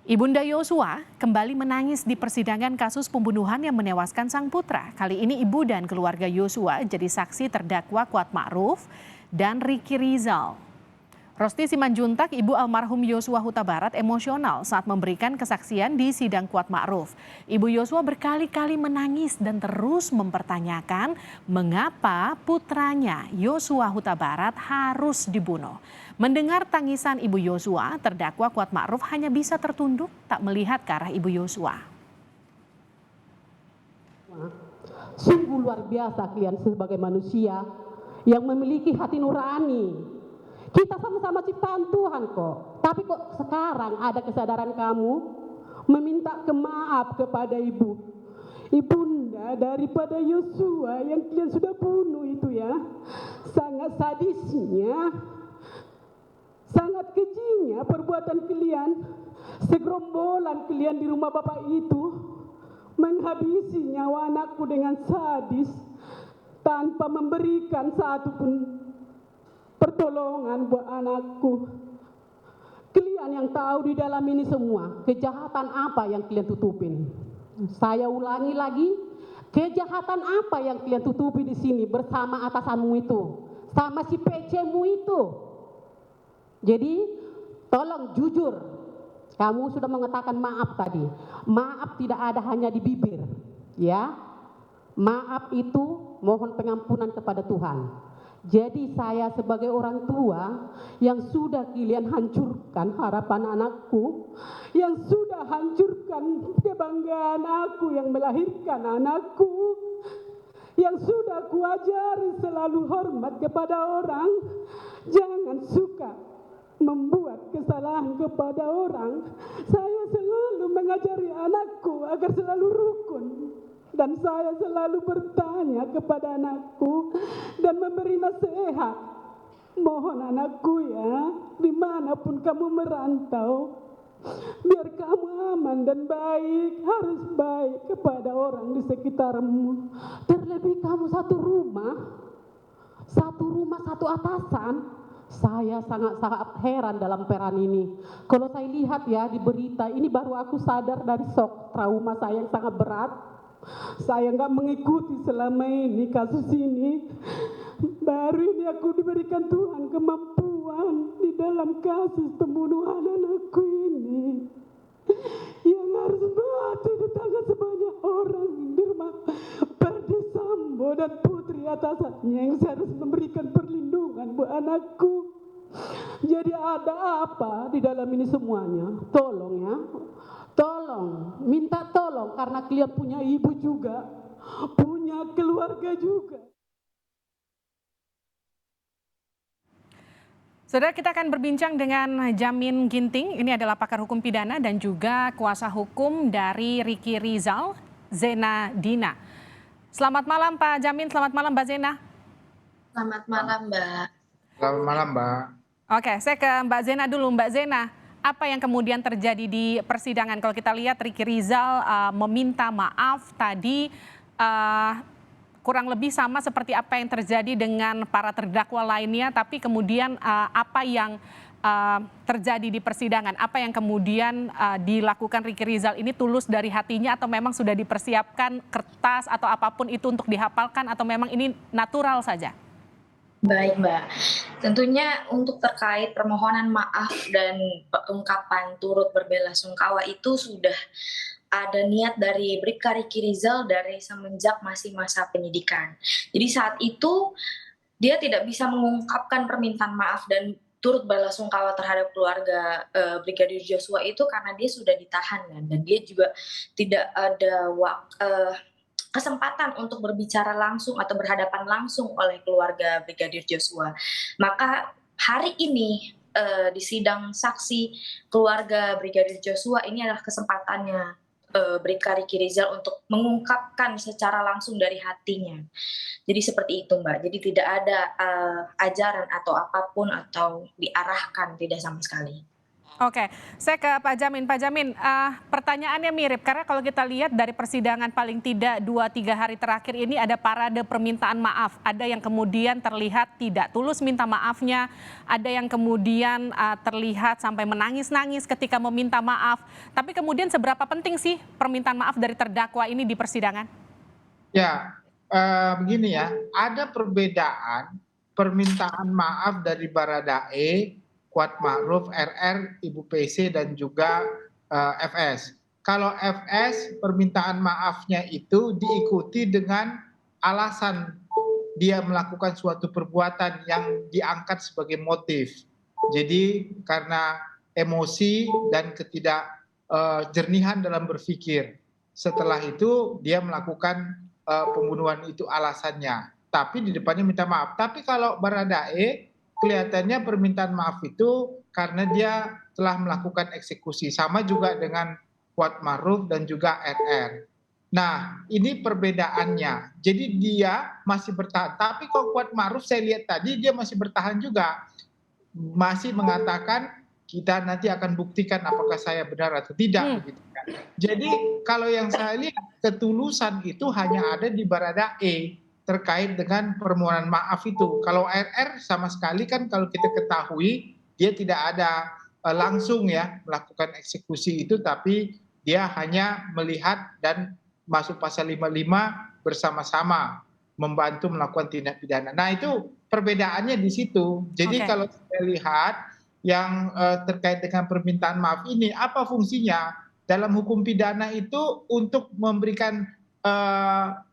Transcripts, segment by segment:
Ibunda Yosua kembali menangis di persidangan kasus pembunuhan yang menewaskan sang putra. Kali ini ibu dan keluarga Yosua jadi saksi terdakwa Kuat Ma'ruf dan Ricky Rizal. Rosti Simanjuntak, ibu almarhum Yosua Huta Barat, emosional saat memberikan kesaksian di sidang Kuat Ma'ruf. Ibu Yosua berkali-kali menangis dan terus mempertanyakan mengapa putranya Yosua Huta Barat harus dibunuh. Mendengar tangisan ibu Yosua, terdakwa Kuat Ma'ruf hanya bisa tertunduk tak melihat ke arah ibu Yosua. Sungguh luar biasa kalian sebagai manusia yang memiliki hati nurani. Kita sama-sama ciptaan Tuhan kok. Tapi kok sekarang ada kesadaran kamu meminta maaf kepada ibu. Ibunda daripada Yosua yang kalian sudah bunuh itu ya. Sangat sadisnya, sangat kejinya perbuatan kalian. Segerombolan kalian di rumah bapak itu menghabisi nyawa anakku dengan sadis tanpa memberikan satu pun pertolongan buat anakku. Kalian yang tahu di dalam ini semua, kejahatan apa yang kalian tutupin? Saya ulangi lagi, kejahatan apa yang kalian tutupi di sini bersama atasanmu itu, sama si PC-mu itu. Jadi, tolong jujur. Kamu sudah mengatakan maaf tadi. Maaf tidak ada hanya di bibir, ya. Maaf itu mohon pengampunan kepada Tuhan. Jadi saya sebagai orang tua yang sudah kalian hancurkan harapan anakku, yang sudah hancurkan kebanggaan aku yang melahirkan anakku, yang sudah kuajari selalu hormat kepada orang, jangan suka membuat kesalahan kepada orang. Saya selalu mengajari anakku agar selalu rukun. Dan saya selalu bertanya kepada anakku dan memberi nasihat. Mohon anakku ya, dimanapun kamu merantau, biar kamu aman dan baik, harus baik kepada orang di sekitarmu. Terlebih kamu satu rumah, satu atasan. Saya sangat heran dalam peran ini. Kalau saya lihat ya di berita, ini baru aku sadar dari shock trauma saya yang sangat berat. Saya nggak mengikuti selama ini kasus ini. Baru ini aku diberikan Tuhan kemampuan di dalam kasus pembunuhan anakku ini. Yang harus mati di tangan sebanyak orang di rumah Verdi Sambo dan putri atasannya yang harus memberikan perlindungan buat anakku. Jadi ada apa di dalam ini semuanya? Tolong ya. Tolong, minta tolong karena kalian punya ibu juga, punya keluarga juga. Saudara, kita akan berbincang dengan Jamin Ginting, ini adalah pakar hukum pidana dan juga kuasa hukum dari Ricky Rizal, Zena Dina. Selamat malam Pak Jamin, selamat malam Mbak Zena. Selamat malam Mbak. Selamat malam Mbak. Oke, saya ke Mbak Zena dulu. Mbak Zena, apa yang kemudian terjadi di persidangan? Kalau kita lihat Ricky Rizal meminta maaf tadi kurang lebih sama seperti apa yang terjadi dengan para terdakwa lainnya, tapi kemudian apa yang terjadi di persidangan? Apa yang kemudian dilakukan Ricky Rizal ini tulus dari hatinya atau memang sudah dipersiapkan kertas atau apapun itu untuk dihafalkan atau memang ini natural saja? Baik Mbak, tentunya untuk terkait permohonan maaf dan ungkapan turut berbelasungkawa itu sudah ada niat dari Bribka Ricky Rizal dari semenjak masih masa penyidikan. Jadi saat itu dia tidak bisa mengungkapkan permintaan maaf dan turut belasungkawa terhadap keluarga Brigadir Joshua itu karena dia sudah ditahan kan, dan dia juga tidak ada kesempatan untuk berbicara langsung atau berhadapan langsung oleh keluarga Brigadir Joshua. Maka hari ini di sidang saksi keluarga Brigadir Joshua ini adalah kesempatannya Bribka Ricky Rizal untuk mengungkapkan secara langsung dari hatinya. Jadi seperti itu Mbak. Jadi tidak ada ajaran atau apapun atau diarahkan, tidak sama sekali. Oke, saya ke Pak Jamin. Pak Jamin, pertanyaannya mirip karena kalau kita lihat dari persidangan paling tidak 2-3 hari terakhir ini ada parade permintaan maaf. Ada yang kemudian terlihat tidak tulus minta maafnya, ada yang kemudian terlihat sampai menangis-nangis ketika meminta maaf. Tapi kemudian seberapa penting sih permintaan maaf dari terdakwa ini di persidangan? Ya, begini ya, ada perbedaan permintaan maaf dari Baradae, Kuat Ma'ruf, RR, Ibu PC, dan juga FS. Kalau FS, permintaan maafnya itu diikuti dengan alasan dia melakukan suatu perbuatan yang diangkat sebagai motif. Jadi karena emosi dan ketidakjernihan dalam berpikir. Setelah itu dia melakukan pembunuhan, itu alasannya. Tapi di depannya minta maaf. Tapi kalau Baradae kelihatannya permintaan maaf itu karena dia telah melakukan eksekusi. Sama juga dengan Kuat Ma'ruf dan juga RR. Nah, ini perbedaannya. Jadi dia masih bertahan. Tapi kalau Kuat Ma'ruf saya lihat tadi dia masih bertahan juga. Masih mengatakan kita nanti akan buktikan apakah saya benar atau tidak. Begitu kan. Jadi kalau yang saya lihat ketulusan itu hanya ada di Baradae terkait dengan permohonan maaf itu. Kalau RR sama sekali kan kalau kita ketahui dia tidak ada langsung ya melakukan eksekusi itu, tapi dia hanya melihat dan masuk pasal 55 bersama-sama membantu melakukan tindak pidana. Nah itu perbedaannya di situ. Jadi kalau saya lihat yang terkait dengan permintaan maaf ini, apa fungsinya? Dalam hukum pidana itu untuk memberikan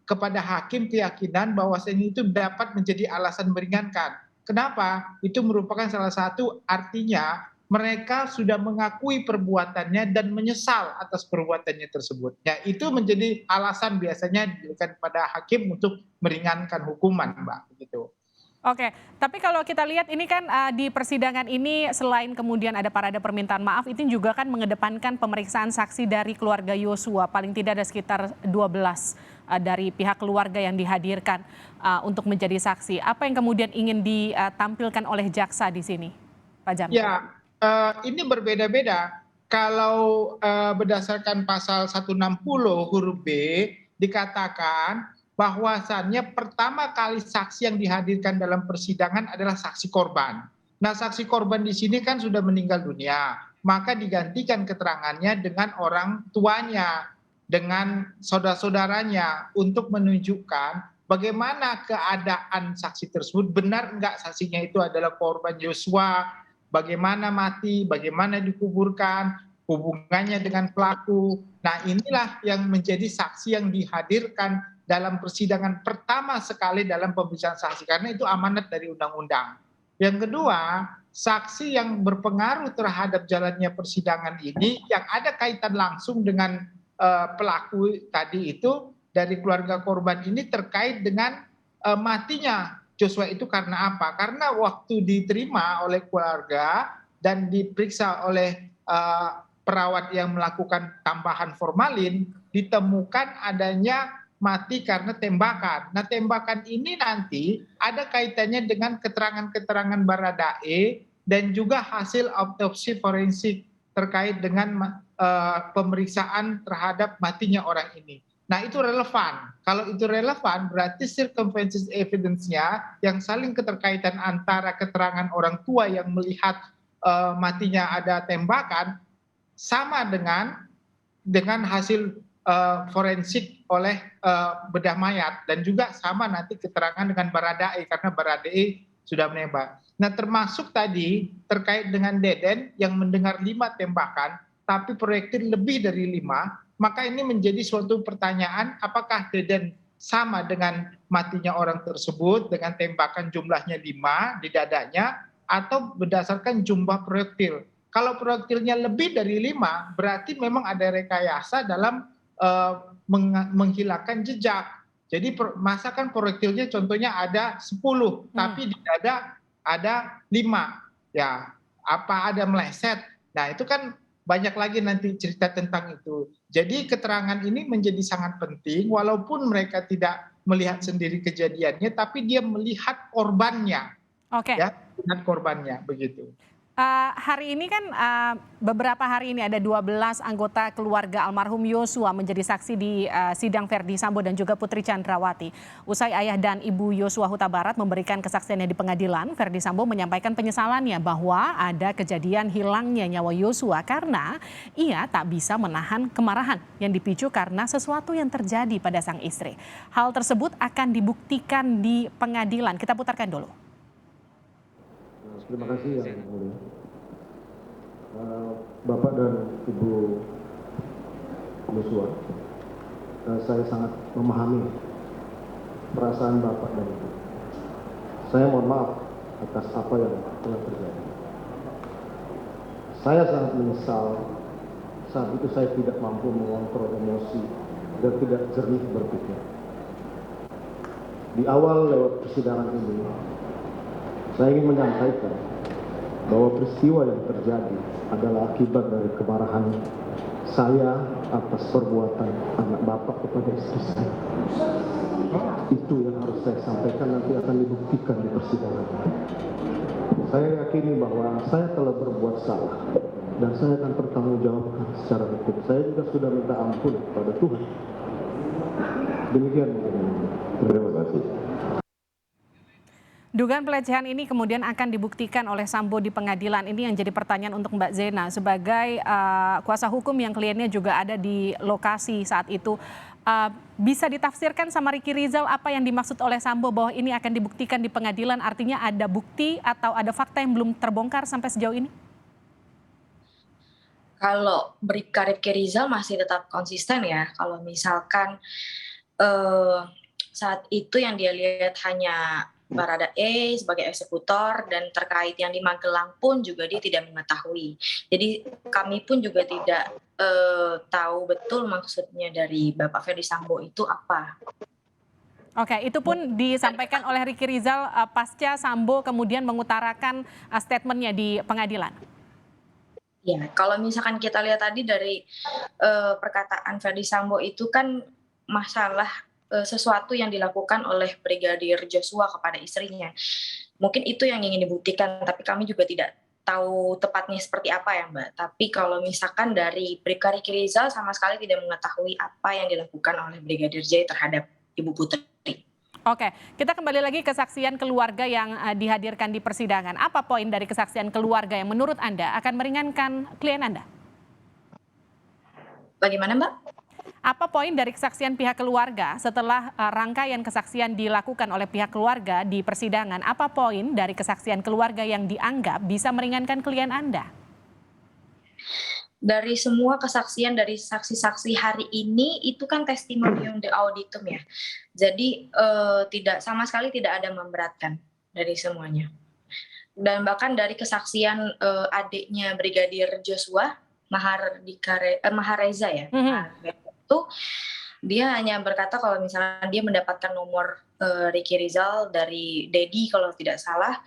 kepada hakim keyakinan bahwasanya itu dapat menjadi alasan meringankan. Kenapa? Itu merupakan salah satu artinya mereka sudah mengakui perbuatannya dan menyesal atas perbuatannya tersebut. Ya, itu menjadi alasan biasanya diberikan pada hakim untuk meringankan hukuman, Mbak. Begitu. Oke, tapi kalau kita lihat ini kan di persidangan ini selain kemudian ada parade permintaan maaf, itu juga kan mengedepankan pemeriksaan saksi dari keluarga Yosua. Paling tidak ada sekitar 12 dari pihak keluarga yang dihadirkan untuk menjadi saksi. Apa yang kemudian ingin ditampilkan oleh jaksa di sini, Pak Jamin? Ya, ini berbeda-beda. Kalau berdasarkan pasal 160 huruf B dikatakan bahwasannya pertama kali saksi yang dihadirkan dalam persidangan adalah saksi korban. Nah, saksi korban di sini kan sudah meninggal dunia, maka digantikan keterangannya dengan orang tuanya, dengan saudara-saudaranya untuk menunjukkan bagaimana keadaan saksi tersebut, benar enggak saksinya itu adalah korban Yosua, bagaimana mati, bagaimana dikuburkan, hubungannya dengan pelaku. Nah, inilah yang menjadi saksi yang dihadirkan dalam persidangan pertama sekali dalam pemeriksaan saksi, karena itu amanat dari undang-undang. Yang kedua, saksi yang berpengaruh terhadap jalannya persidangan ini yang ada kaitan langsung dengan pelaku tadi itu dari keluarga korban ini terkait dengan matinya Joshua itu karena apa? Karena waktu diterima oleh keluarga dan diperiksa oleh perawat yang melakukan tambahan formalin, ditemukan adanya mati karena tembakan. Nah, tembakan ini nanti ada kaitannya dengan keterangan-keterangan Baradae dan juga hasil autopsi forensik terkait dengan pemeriksaan terhadap matinya orang ini. Nah, itu relevan. Kalau itu relevan, berarti circumstances evidence-nya yang saling keterkaitan antara keterangan orang tua yang melihat matinya ada tembakan sama dengan hasil forensik oleh bedah mayat, dan juga sama nanti keterangan dengan Baradae karena Baradae sudah menembak. Nah, termasuk tadi terkait dengan Deden yang mendengar 5 tembakan tapi proyektil lebih dari 5, maka ini menjadi suatu pertanyaan apakah Deden sama dengan matinya orang tersebut dengan tembakan jumlahnya 5 di dadanya atau berdasarkan jumlah proyektil. Kalau proyektilnya lebih dari 5 berarti memang ada rekayasa dalam menghilangkan jejak. Jadi masakan proyektilnya contohnya ada 10 tapi di dada ada 5. Ya, apa ada meleset? Nah, itu kan banyak lagi nanti cerita tentang itu. Jadi keterangan ini menjadi sangat penting walaupun mereka tidak melihat sendiri kejadiannya tapi dia melihat korbannya. Oke. Ya, melihat korbannya begitu. Hari ini kan beberapa hari ini ada 12 anggota keluarga almarhum Yosua menjadi saksi di sidang Verdi Sambo dan juga Putri Chandrawati. Usai ayah dan ibu Yosua Huta Barat memberikan kesaksiannya di pengadilan, Verdi Sambo menyampaikan penyesalannya bahwa ada kejadian hilangnya nyawa Yosua karena ia tak bisa menahan kemarahan yang dipicu karena sesuatu yang terjadi pada sang istri. Hal tersebut akan dibuktikan di pengadilan. Kita putarkan dulu. Terima kasih yang mulia. Bapak dan Ibu Yosua, saya sangat memahami perasaan Bapak dan Ibu. Saya mohon maaf atas apa yang telah terjadi. Saya sangat menyesal saat itu saya tidak mampu mengontrol emosi dan tidak jernih berpikir. Di awal lewat persidangan ini, saya ingin menyampaikan bahwa peristiwa yang terjadi adalah akibat dari kemarahan saya atas perbuatan anak bapak kepada istri saya. Itu yang harus saya sampaikan, nanti akan dibuktikan di persidangan. Saya yakini bahwa saya telah berbuat salah dan saya akan bertanggungjawabkan secara hukum. Saya juga sudah minta ampun kepada Tuhan. Demikian. Terima kasih. Dugaan pelecehan ini kemudian akan dibuktikan oleh Sambo di pengadilan. Ini yang jadi pertanyaan untuk Mbak Zena sebagai kuasa hukum yang kliennya juga ada di lokasi saat itu. Bisa ditafsirkan sama Ricky Rizal apa yang dimaksud oleh Sambo bahwa ini akan dibuktikan di pengadilan, artinya ada bukti atau ada fakta yang belum terbongkar sampai sejauh ini? Kalau Bribka Ricky Rizal masih tetap konsisten ya, kalau misalkan saat itu yang dia lihat hanya Baradae sebagai eksekutor dan terkait yang di Magelang pun juga dia tidak mengetahui. Jadi kami pun juga tidak tahu betul maksudnya dari Bapak Verdi Sambo itu apa. Oke, itu pun disampaikan oleh Ricky Rizal pasca Sambo kemudian mengutarakan statementnya di pengadilan. Ya, kalau misalkan kita lihat tadi dari perkataan Verdi Sambo itu kan masalah sesuatu yang dilakukan oleh Brigadir Joshua kepada istrinya. Mungkin itu yang ingin dibuktikan, tapi kami juga tidak tahu tepatnya seperti apa ya Mbak. Tapi kalau misalkan dari Bribka Ricky Rizal sama sekali tidak mengetahui apa yang dilakukan oleh Brigadir J terhadap Ibu Putri. Oke, kita kembali lagi ke kesaksian keluarga yang dihadirkan di persidangan. Apa poin dari kesaksian keluarga yang menurut Anda akan meringankan klien Anda? Bagaimana Mbak? Apa poin dari kesaksian pihak keluarga setelah rangkaian kesaksian dilakukan oleh pihak keluarga di persidangan? Apa poin dari kesaksian keluarga yang dianggap bisa meringankan klien Anda? Dari semua kesaksian dari saksi-saksi hari ini itu kan testimonium de auditum ya. Jadi tidak sama sekali tidak ada memberatkan dari semuanya. Dan bahkan dari kesaksian adiknya Brigadir Joshua, Mahareza ya. Itu dia hanya berkata kalau misalnya dia mendapatkan nomor Ricky Rizal dari Dedi kalau tidak salah,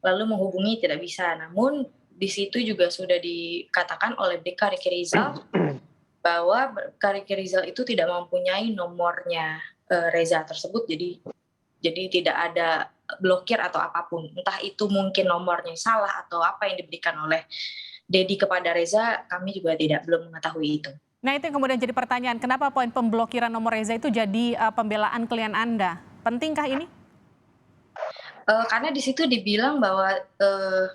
lalu menghubungi tidak bisa. Namun di situ juga sudah dikatakan oleh Bribka Ricky Rizal bahwa Bribka Ricky Rizal itu tidak mempunyai nomornya Reza tersebut, jadi tidak ada blokir atau apapun. Entah itu mungkin nomornya salah atau apa yang diberikan oleh Dedi kepada Reza, kami juga belum mengetahui itu. Nah itu yang kemudian jadi pertanyaan, kenapa poin pemblokiran nomor Reza itu jadi pembelaan klien Anda? Pentingkah ini? Karena di situ dibilang bahwa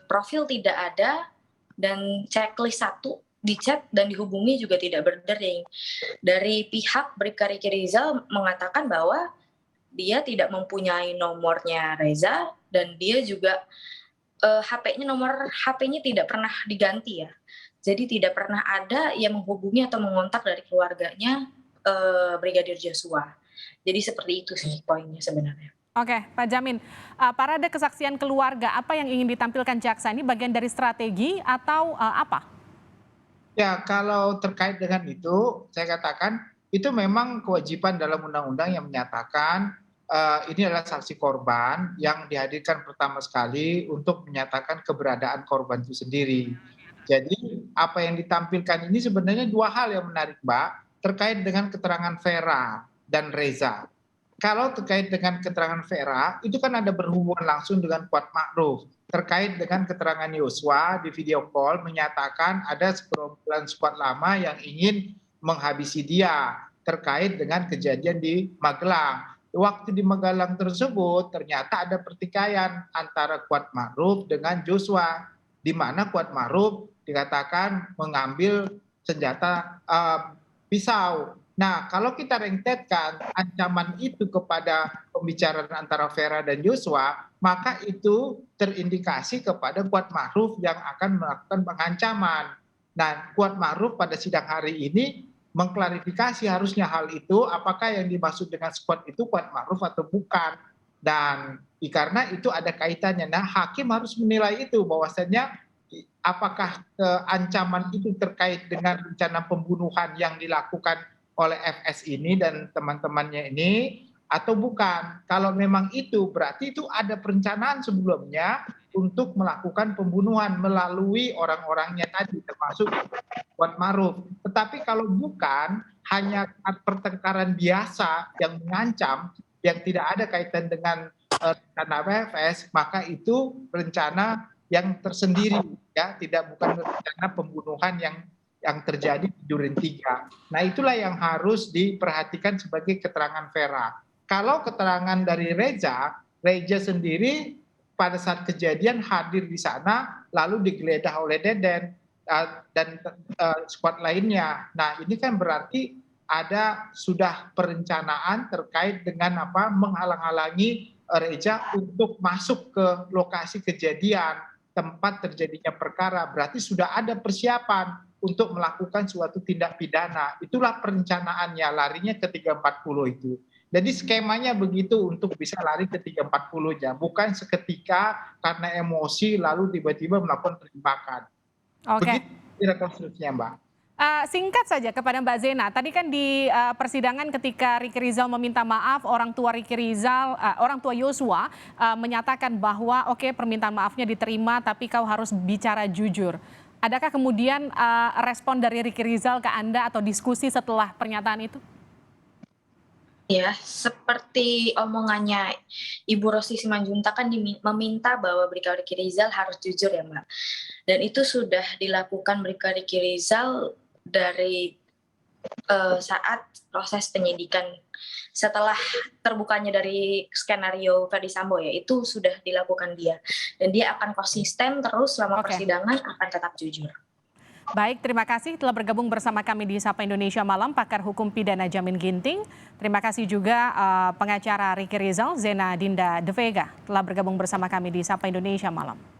profil tidak ada dan checklist 1 dicek dan dihubungi juga tidak berdering. Dari pihak Bribka Ricky Rizal mengatakan bahwa dia tidak mempunyai nomornya Reza dan dia juga nomor HP-nya tidak pernah diganti ya. Jadi tidak pernah ada yang menghubungi atau mengontak dari keluarganya Brigadir Joshua. Jadi seperti itu sih poinnya sebenarnya. Oke, Pak Jamin, parade kesaksian keluarga, apa yang ingin ditampilkan jaksa ini bagian dari strategi atau apa? Ya, kalau terkait dengan itu, saya katakan itu memang kewajiban dalam undang-undang yang menyatakan ini adalah saksi korban yang dihadirkan pertama sekali untuk menyatakan keberadaan korban itu sendiri. Jadi apa yang ditampilkan ini sebenarnya 2 hal yang menarik Mbak, terkait dengan keterangan Vera dan Reza. kalau terkait dengan keterangan Vera, itu kan ada berhubungan langsung dengan Kuat Ma'ruf. Terkait dengan keterangan Yosua di video call menyatakan ada segerombolan squad lama yang ingin menghabisi dia terkait dengan kejadian di Magelang. Waktu di Magelang tersebut ternyata ada pertikaian antara Kuat Ma'ruf dengan Joshua, di mana Kuat Ma'ruf dikatakan mengambil senjata pisau. Nah, kalau kita rentetkan ancaman itu kepada pembicaraan antara Vera dan Joshua, maka itu terindikasi kepada Kuat Ma'ruf yang akan melakukan pengancaman. Nah, Kuat Ma'ruf pada sidang hari ini mengklarifikasi harusnya hal itu, apakah yang dimaksud dengan squad itu Kuat Ma'ruf atau bukan. Dan karena itu ada kaitannya. Nah, hakim harus menilai itu bahwasanya apakah ancaman itu terkait dengan rencana pembunuhan yang dilakukan oleh FS ini dan teman-temannya ini atau bukan. Kalau memang itu berarti itu ada perencanaan sebelumnya untuk melakukan pembunuhan melalui orang-orangnya tadi termasuk Kuat Ma'ruf. Tetapi kalau bukan, hanya pertengkaran biasa yang mengancam yang tidak ada kaitan dengan rencana PFS, maka itu rencana yang tersendiri, ya, bukan rencana pembunuhan yang terjadi di Duren 3. Nah, itulah yang harus diperhatikan sebagai keterangan Vera. Kalau keterangan dari Reza sendiri pada saat kejadian hadir di sana lalu digeledah oleh Deden dan squad lainnya. Nah, ini kan berarti ada sudah perencanaan terkait dengan menghalang-halangi Reza untuk masuk ke lokasi kejadian tempat terjadinya perkara. Berarti sudah ada persiapan untuk melakukan suatu tindak pidana. Itulah perencanaannya, larinya ke 340 itu. Jadi skemanya begitu untuk bisa lari ke 340-nya, bukan seketika karena emosi lalu tiba-tiba melakukan penembakan. Oke. Begitu rekonstruksinya, Mbak. Singkat saja kepada Mbak Zena, tadi kan di persidangan ketika Ricky Rizal meminta maaf, orang tua Yosua menyatakan bahwa oke, permintaan maafnya diterima tapi kau harus bicara jujur. Adakah kemudian respon dari Ricky Rizal ke Anda atau diskusi setelah pernyataan itu? Ya, seperti omongannya Ibu Rosti Simanjuntak kan meminta bahwa Brigadir Ricky Rizal harus jujur ya, Mbak. Dan itu sudah dilakukan Brigadir Ricky Rizal dari saat proses penyidikan setelah terbukanya dari skenario Ferdy Sambo ya, itu sudah dilakukan dia. Dan dia akan konsisten terus selama persidangan akan tetap jujur. Baik, terima kasih telah bergabung bersama kami di Sapa Indonesia Malam, pakar hukum pidana Jamin Ginting. Terima kasih juga pengacara Ricky Rizal, Zena Dinda De Vega, telah bergabung bersama kami di Sapa Indonesia Malam.